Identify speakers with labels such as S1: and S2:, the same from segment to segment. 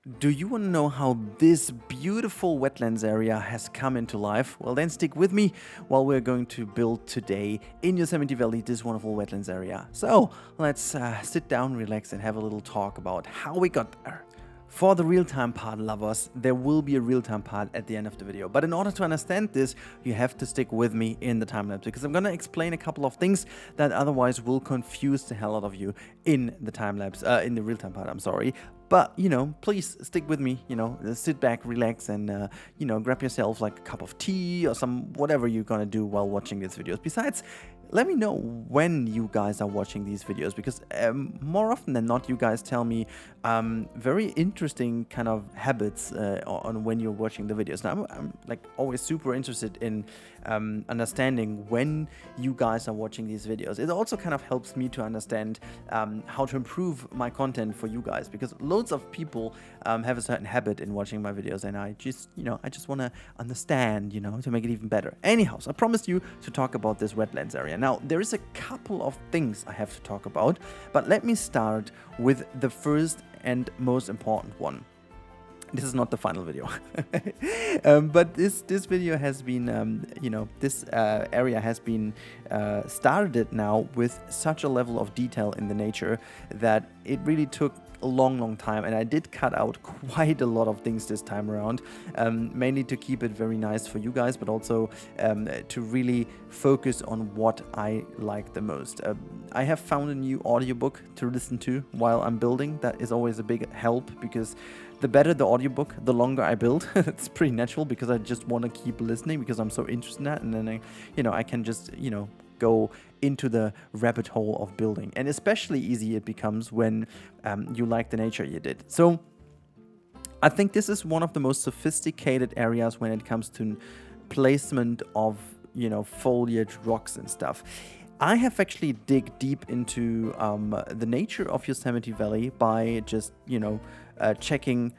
S1: Do you want to know how this beautiful wetlands area has come into life? Well, then stick with me while we're going to build today in Yosemite Valley this wonderful wetlands area. So let's sit down, relax, and have a little talk about how we got there. For the real-time part lovers, there will be a real-time part at the end of the video. But in order to understand this, you have to stick with me in the time-lapse, because I'm going to explain a couple of things that otherwise will confuse the hell out of you in the time-lapse, in the real-time part, I'm sorry. But, please stick with me, sit back, relax, and, grab yourself like a cup of tea or whatever you're going to do while watching these videos. Besides, let me know when you guys are watching these videos, because more often than not, you guys tell me very interesting kind of habits on when you're watching the videos. Now, I'm like always super interested in understanding when you guys are watching these videos. It also kind of helps me to understand how to improve my content for you guys, because loads of people have a certain habit in watching my videos, and I just want to understand, to make it even better. Anyhow, so I promised you to talk about this wetlands area. Now, there is a couple of things I have to talk about, but let me start with the first and most important one. This is not the final video, but this video has been, this area has been started now with such a level of detail in the nature that it really took a long time, and I did cut out quite a lot of things this time around, mainly to keep it very nice for you guys, but also to really focus on what I like the most. I have found a new audiobook to listen to while I'm building. That is always a big help, because the better the audiobook, the longer I build. It's pretty natural, because I just want to keep listening because I'm so interested in that, and then I can just go into the rabbit hole of building. And especially easy it becomes when you like the nature you did. So I think this is one of the most sophisticated areas when it comes to placement of foliage, rocks and stuff. I have actually dig deep into the nature of Yosemite Valley by just checking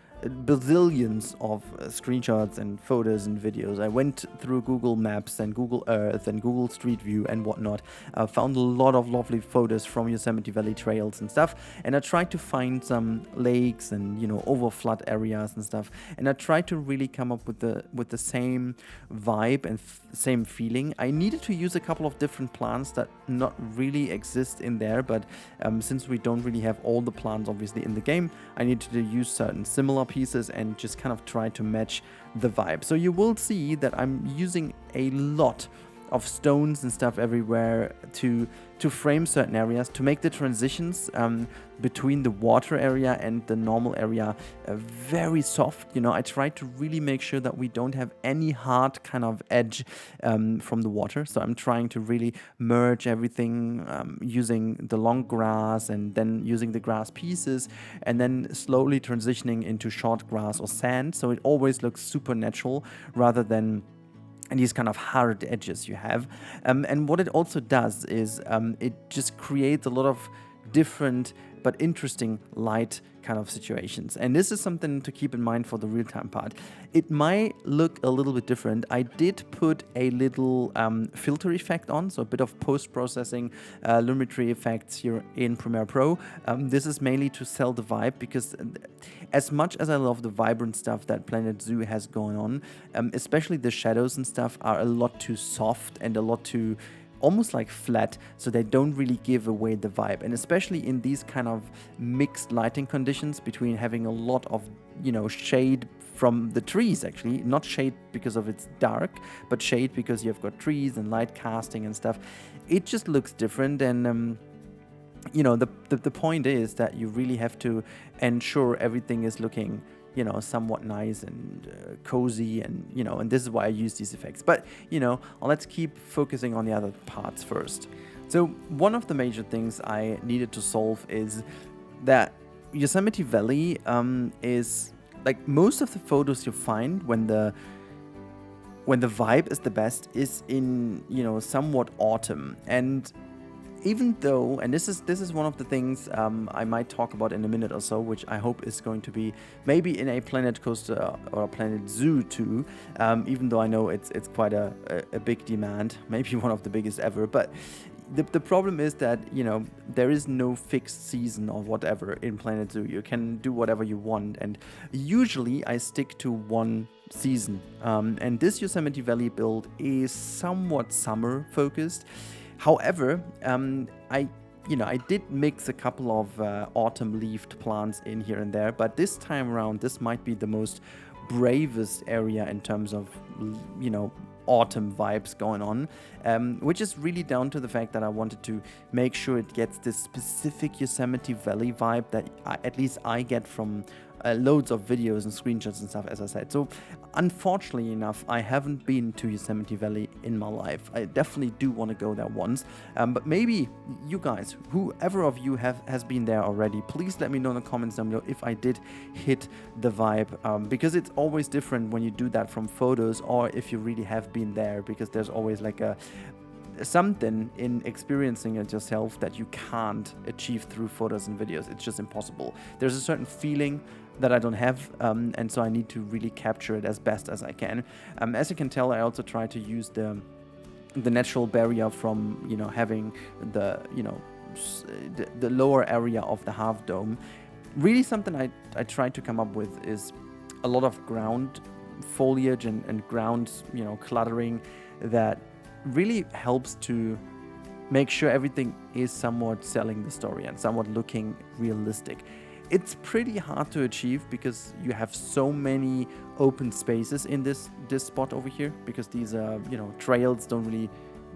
S1: bazillions of screenshots and photos and videos. I went through Google Maps and Google Earth and Google Street View and whatnot. Found a lot of lovely photos from Yosemite Valley trails and stuff, and I tried to find some lakes and overflood areas and stuff, and I tried to really come up with the same vibe and same feeling. I needed to use a couple of different plants that not really exist in there, but since we don't really have all the plants obviously in the game, I needed to use certain similar pieces and just kind of try to match the vibe. So you will see that I'm using a lot of stones and stuff everywhere to frame certain areas, to make the transitions between the water area and the normal area very soft. I try to really make sure that we don't have any hard kind of edge from the water. So I'm trying to really merge everything using the long grass and then using the grass pieces and then slowly transitioning into short grass or sand. So it always looks super natural rather than and these kind of hard edges you have. And what it also does is it just creates a lot of different but interesting light kind of situations. And this is something to keep in mind for the real-time part. It might look a little bit different. I did put a little filter effect on, so a bit of post-processing lumetri effects here in Premiere Pro. This is mainly to sell the vibe, because as much as I love the vibrant stuff that Planet Zoo has going on, especially the shadows and stuff are a lot too soft and a lot too almost like flat, so they don't really give away the vibe. And especially in these kind of mixed lighting conditions between having a lot of shade from the trees, actually not shade because of it's dark, but shade because you've got trees and light casting and stuff, it just looks different. And the point is that you really have to ensure everything is looking somewhat nice and cozy, and and this is why I use these effects. But let's keep focusing on the other parts first. So one of the major things I needed to solve is that Yosemite Valley is like most of the photos you find when the vibe is the best is in somewhat autumn. And even though, and this is one of the things I might talk about in a minute or so, which I hope is going to be maybe in a Planet Coaster or a Planet Zoo too, even though I know it's quite a big demand, maybe one of the biggest ever. But the problem is that, you know, there is no fixed season or whatever in Planet Zoo. You can do whatever you want, and usually I stick to one season. And this Yosemite Valley build is somewhat summer focused. However, I did mix a couple of autumn-leafed plants in here and there, but this time around, this might be the most bravest area in terms of, you know, autumn vibes going on, which is really down to the fact that I wanted to make sure it gets this specific Yosemite Valley vibe that at least I get from loads of videos and screenshots and stuff, as I said. So unfortunately enough, I haven't been to Yosemite Valley in my life. I definitely do want to go there once, but maybe you guys, whoever of you has been there already, please let me know in the comments down below if I did hit the vibe, because it's always different when you do that from photos or if you really have been there, because there's always like something in experiencing it yourself that you can't achieve through photos and videos. It's just impossible. There's a certain feeling that I don't have, and so I need to really capture it as best as I can. As you can tell, I also try to use the natural barrier from, you know, having the, you know, the lower area of the half dome. Really something I try to come up with is a lot of ground foliage and ground, you know, cluttering that really helps to make sure everything is somewhat selling the story and somewhat looking realistic. It's pretty hard to achieve because you have so many open spaces in this spot over here, because these you know, trails don't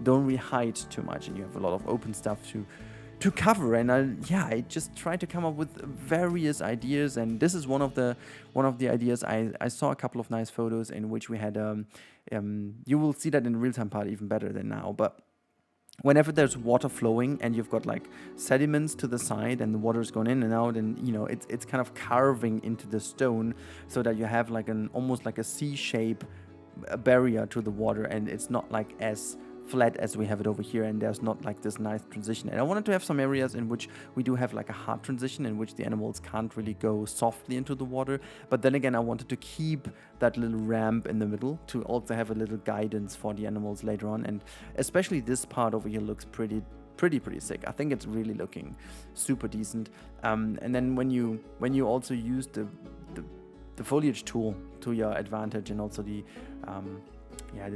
S1: really hide too much, and you have a lot of open stuff to cover. And I just try to come up with various ideas, and this is one of the ideas. I saw a couple of nice photos in which we had you will see that in the real-time part even better than now, but whenever there's water flowing and you've got like sediments to the side and the water is going in and out, and you know, it's kind of carving into the stone so that you have like almost like a C-shape barrier to the water, and it's not like as flat as we have it over here, and there's not like this nice transition. And I wanted to have some areas in which we do have like a hard transition in which the animals can't really go softly into the water, but then again I wanted to keep that little ramp in the middle to also have a little guidance for the animals later on. And especially this part over here looks pretty sick. I think it's really looking super decent. And then when you also use the foliage tool to your advantage, and also the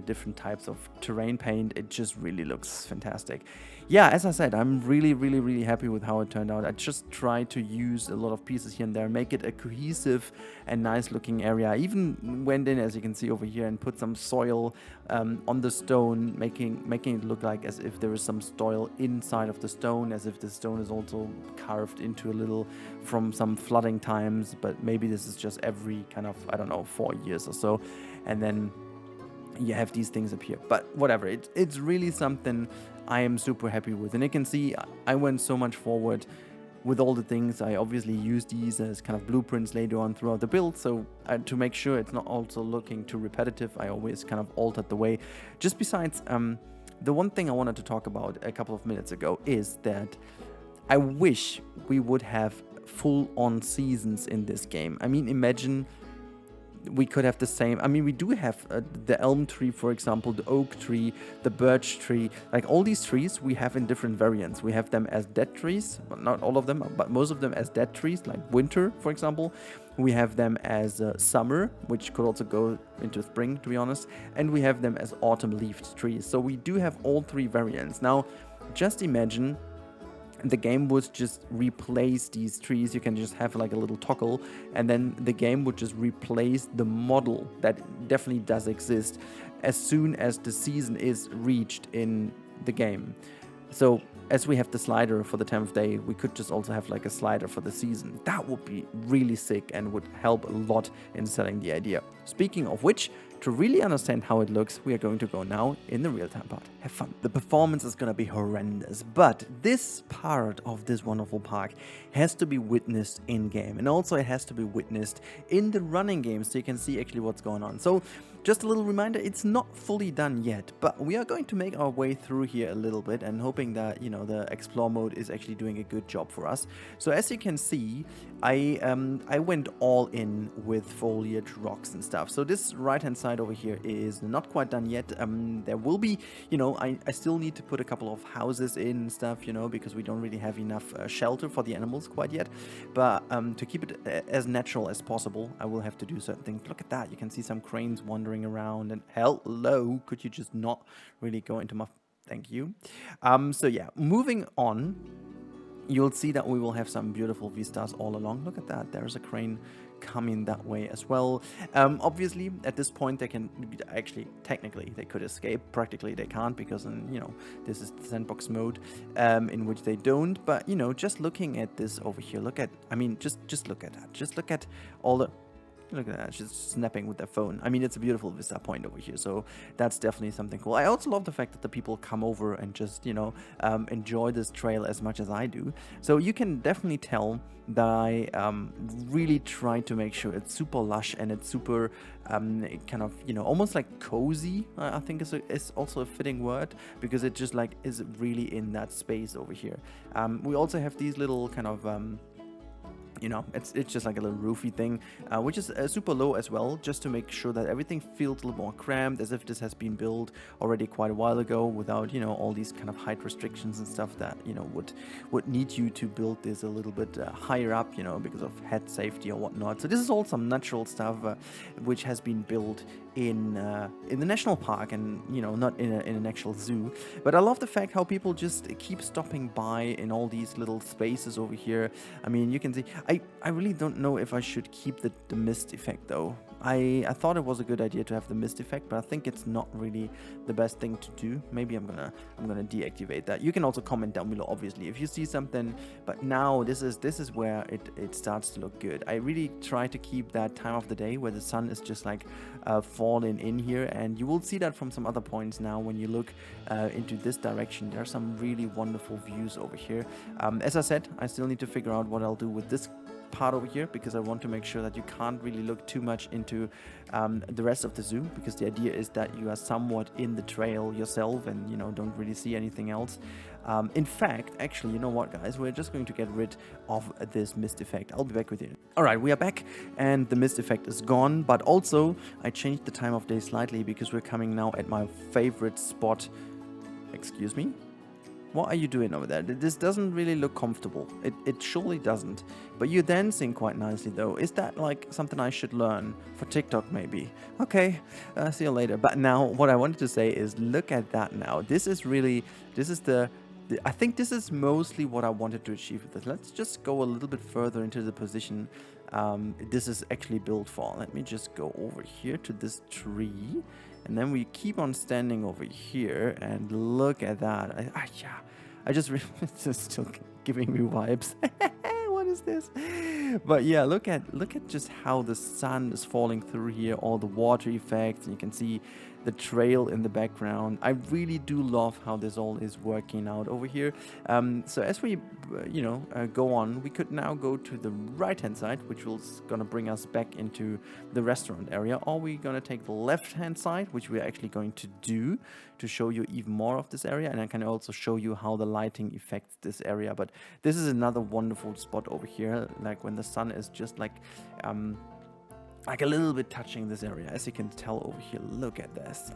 S1: different types of terrain paint, it just really looks fantastic. Yeah, as I said, I'm really happy with how it turned out. I just tried to use a lot of pieces here and there, make it a cohesive and nice looking area. I even went in, as you can see over here, and put some soil on the stone, making it look like as if there is some soil inside of the stone, as if the stone is also carved into a little from some flooding times, but maybe this is just every kind of, I don't know, 4 years or so. And then you have these things up here, but whatever, it's really something I am super happy with. And you can see I went so much forward with all the things. I obviously use these as kind of blueprints later on throughout the build, so to make sure it's not also looking too repetitive, I always kind of altered the way. Just besides, the one thing I wanted to talk about a couple of minutes ago is that I wish we would have full-on seasons in this game. I mean, imagine we could have the same. I mean, we do have the elm tree, for example, the oak tree, the birch tree, like all these trees we have in different variants. We have them as dead trees, but not all of them, but most of them as dead trees, like winter, for example. We have them as summer, which could also go into spring, to be honest. And we have them as autumn-leafed trees. So we do have all three variants. Now, just imagine the game would just replace these trees. You can just have like a little toggle, and then the game would just replace the model that definitely does exist as soon as the season is reached in the game. So as we have the slider for the time of day, we could just also have like a slider for the season. That would be really sick and would help a lot in selling the idea. Speaking of which, to really understand how it looks, we are going to go now in the real-time part. Have fun. The performance is going to be horrendous, but this part of this wonderful park has to be witnessed in-game, and also it has to be witnessed in the running game so you can see actually what's going on. So just a little reminder, it's not fully done yet, but we are going to make our way through here a little bit and hoping that, you know, the explore mode is actually doing a good job for us. So as you can see, I went all in with foliage, rocks and stuff. So this right-hand side side over here is not quite done yet. There will be, you know, I still need to put a couple of houses in and stuff, you know, because we don't really have enough shelter for the animals quite yet. But to keep it as natural as possible, I will have to do certain things. Look at that. You can see some cranes wandering around, and hello, could you just not really go into my... Thank you. So yeah, moving on, you'll see that we will have some beautiful vistas all along. Look at that. There's a crane coming that way as well. Obviously, at this point, they can actually, technically, they could escape. Practically, they can't because, you know, this is the sandbox mode in which they don't. But, you know, just looking at this over here, look at, I mean, just look at that. Just look at all the... Look at that, she's snapping with their phone. I mean, it's a beautiful vista point over here, so that's definitely something cool. I also love the fact that the people come over and just, you know, enjoy this trail as much as I do. So you can definitely tell that I really try to make sure it's super lush and it's super kind of, you know, almost like cozy, I think is also a fitting word, because it just like is really in that space over here. We also have these little kind of... you know, it's just like a little roofy thing, which is super low as well, just to make sure that everything feels a little more cramped, as if this has been built already quite a while ago, without, you know, all these kind of height restrictions and stuff that, you know, would need you to build this a little bit higher up, you know, because of head safety or whatnot. So this is all some natural stuff which has been built in the national park, and, you know, not in an actual zoo. But I love the fact how people just keep stopping by in all these little spaces over here. I mean, you can see, I really don't know if I should keep the mist effect though. I thought it was a good idea to have the mist effect, but I think it's not really the best thing to do. Maybe I'm gonna deactivate that. You can also comment down below, obviously, if you see something. But now this is where it starts to look good. I really try to keep that time of the day where the sun is just like falling in here, and you will see that from some other points now when you look into this direction. There are some really wonderful views over here. As I said, I still need to figure out what I'll do with this part over here, because I want to make sure that you can't really look too much into the rest of the zoo, because the idea is that you are somewhat in the trail yourself and, you know, don't really see anything else. In fact, actually, you know what, guys, we're just going to get rid of this mist effect. I'll be back with you. All right, we are back and the mist effect is gone, but also I changed the time of day slightly because we're coming now at my favorite spot. Excuse me? What are you doing over there? This doesn't really look comfortable. It surely doesn't. But you're dancing quite nicely though. Is that like something I should learn for TikTok maybe? Okay, see you later. But now what I wanted to say is, look at that now. This is I think this is mostly what I wanted to achieve with this. Let's just go a little bit further into the position this is actually built for. Let me just go over here to this tree. And then we keep on standing over here and look at that. I just it's just still giving me vibes. What is this? But yeah, look at just how the sun is falling through here, all the water effects, and you can see the trail in the background. I really do love how this all is working out over here. So as we go on, we could now go to the right hand side, which is gonna bring us back into the restaurant area, or we're gonna take the left hand side, which we're actually going to do to show you even more of this area, and I can also show you how the lighting affects this area. But this is another wonderful spot over here, like when the sun is just like a little bit touching this area. As you can tell over here, look at this.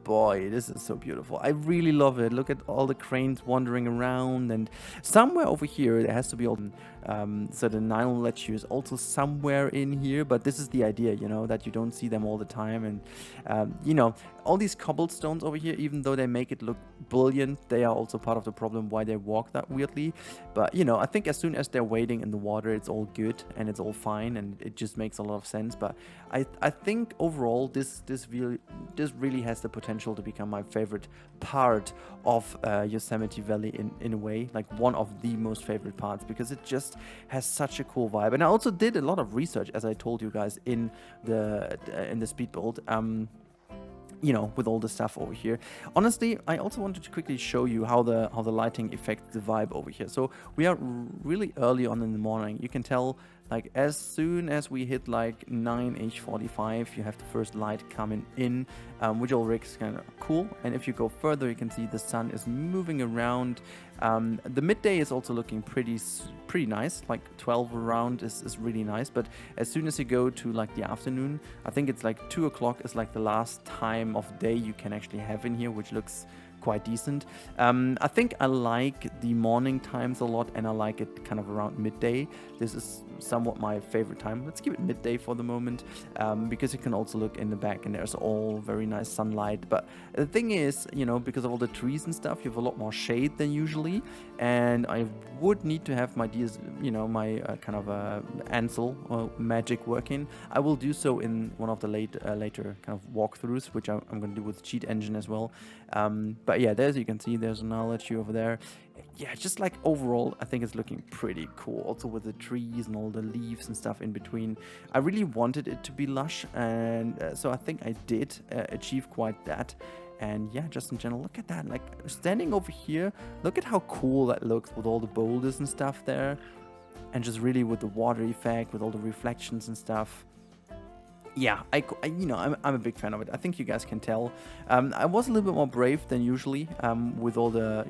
S1: Boy, this is so beautiful. I really love it. Look at all the cranes wandering around, and somewhere over here there has to be all so the Nile statue is also somewhere in here, but this is the idea, that you don't see them all the time. And all these cobblestones over here, even though they make it look brilliant, they are also part of the problem why they walk that weirdly. But I think as soon as they're wading in the water, it's all good and it's all fine, and it just makes a lot of sense. But I think overall this really has the potential to become my favorite part of Yosemite Valley in a way, like one of the most favorite parts, because it just has such a cool vibe. And I also did a lot of research, as I told you guys in the Speedbuild, with all the stuff over here. Honestly, I also wanted to quickly show you how the lighting affects the vibe over here. So we are really early on in the morning. You can tell Like as soon as we hit like 9h45, you have the first light coming in, which already is kind of cool. And if you go further, you can see the sun is moving around. The midday is also looking pretty nice. Like 12 around is really nice. But as soon as you go to like the afternoon, I think it's like 2 o'clock is like the last time of day you can actually have in here, which looks quite decent. I think I like the morning times a lot, and I like it kind of around midday. This is somewhat my favorite time. Let's keep it midday for the moment, because you can also look in the back and there's all very nice sunlight. But the thing is, you know, because of all the trees and stuff, you have a lot more shade than usually, and I would need to have my my kind of Ansel or magic working. I will do so in one of the later kind of walkthroughs, which I'm going to do with Cheat Engine as well. But yeah, as you can see, there's an statue over there. Yeah, just like overall, I think it's looking pretty cool. Also with the trees and all the leaves and stuff in between. I really wanted it to be lush, and so I think I did achieve quite that. And yeah, just in general, look at that. Like standing over here, look at how cool that looks with all the boulders and stuff there. And just really with the water effect, with all the reflections and stuff. Yeah, I'm a big fan of it. I think you guys can tell. I was a little bit more brave than usually with all the,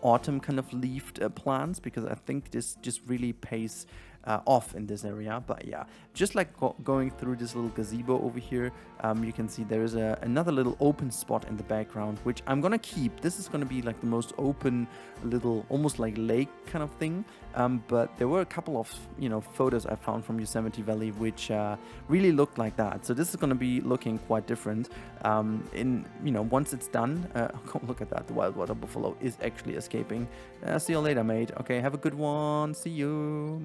S1: autumn kind of leafed plants, because I think this just really pays off in this area. But yeah, just like going through this little gazebo over here, you can see there is another little open spot in the background, which I'm gonna keep. This is gonna be like the most open little, almost like lake kind of thing. But there were a couple of photos I found from Yosemite Valley which really looked like that. So this is gonna be looking quite different. Once it's done. Look at that, the wild water buffalo is actually escaping. See you later, mate. Okay, have a good one. See you.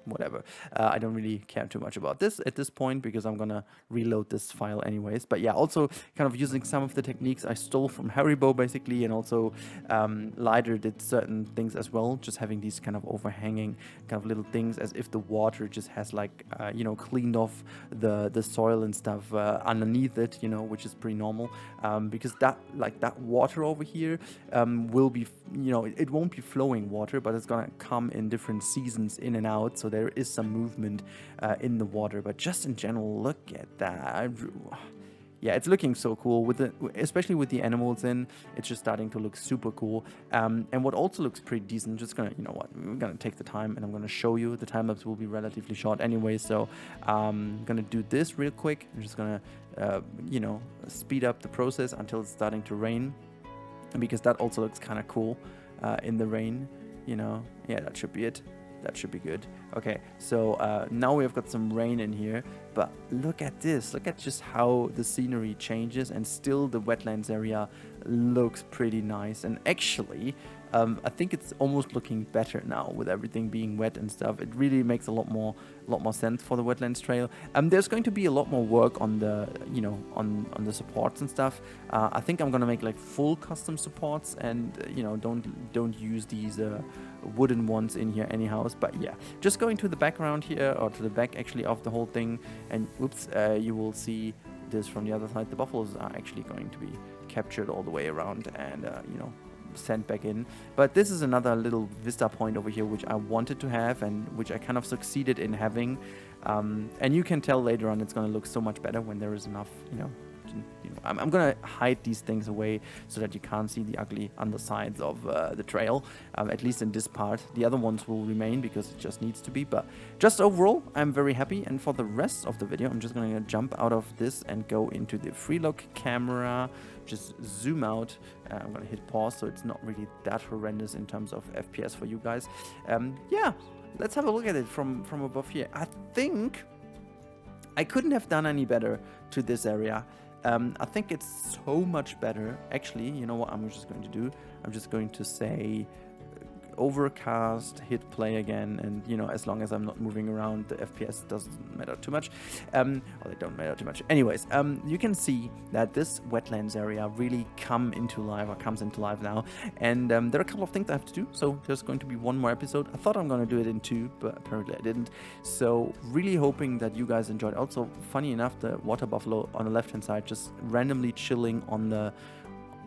S1: Whatever. I don't really care too much about this at this point, because I'm gonna reload this file anyways. But yeah, also kind of using some of the techniques I stole from Haribo basically, and also Lighter did certain things as well, just having these kind of overhanging kind of little things, as if the water just has like cleaned off the soil and stuff underneath it, which is pretty normal, because that water over here will be, it won't be flowing water, but it's gonna come in different seasons in and out, so there is some movement in the water. But just in general, look at that. Yeah, it's looking so cool, especially with the animals in. It's just starting to look super cool. And what also looks pretty decent, just gonna, we're gonna take the time and I'm gonna show you. The time lapse will be relatively short anyway, so I'm gonna do this real quick. I'm just gonna, speed up the process until it's starting to rain, because that also looks kind of cool in the rain. Yeah, that should be it. That should be good. Okay, so now we've got some rain in here, but look at this. Look at just how the scenery changes, and still the wetlands area looks pretty nice. And actually, I think it's almost looking better now with everything being wet and stuff. It really makes a lot more sense for the wetlands trail. There's going to be a lot more work on the, on the supports and stuff. I think I'm gonna make like full custom supports, and don't use these wooden ones in here anyhow. But yeah, just going to the background here, or to the back actually of the whole thing, and oops, you will see this from the other side. The buffaloes are actually going to be captured all the way around, and sent back in. But this is another little vista point over here which I wanted to have, and which I kind of succeeded in having, and you can tell later on it's going to look so much better when there is enough, I'm gonna hide these things away so that you can't see the ugly undersides of the trail, at least in this part. The other ones will remain because it just needs to be, but just overall I'm very happy. And for the rest of the video, I'm just gonna jump out of this and go into the Freelook camera, just zoom out. I'm gonna hit pause so it's not really that horrendous in terms of FPS for you guys. Yeah, let's have a look at it from above here. I think I couldn't have done any better to this area. I think it's so much better. Actually, you know what I'm just going to do? I'm just going to say overcast, hit play again, and as long as I'm not moving around, the FPS doesn't matter too much. Or they don't matter too much. Anyways, you can see that this wetlands area really comes into life now, and there are a couple of things I have to do. So there's going to be one more episode. I thought I'm going to do it in 2, but apparently I didn't. So really hoping that you guys enjoyed. Also, funny enough, the water buffalo on the left hand side just randomly chilling on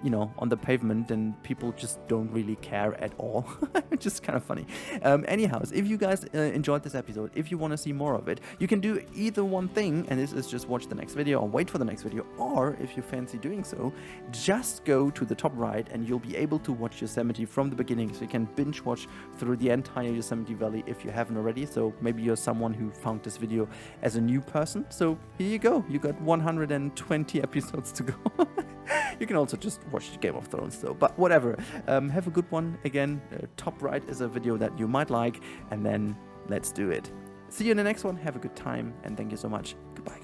S1: you know, on the pavement, and people just don't really care at all. It's just kind of funny. Anyhow, if you guys enjoyed this episode, if you want to see more of it, you can do either one thing, and this is just watch the next video or wait for the next video, or if you fancy doing so, just go to the top right and you'll be able to watch Yosemite from the beginning, so you can binge watch through the entire Yosemite Valley if you haven't already. So maybe you're someone who found this video as a new person, so here you go, you got 120 episodes to go. You can also just watch Game of Thrones though, but whatever. Have a good one. Again, top right is a video that you might like, and then let's do it. See you in the next one. Have a good time, and thank you so much. Goodbye.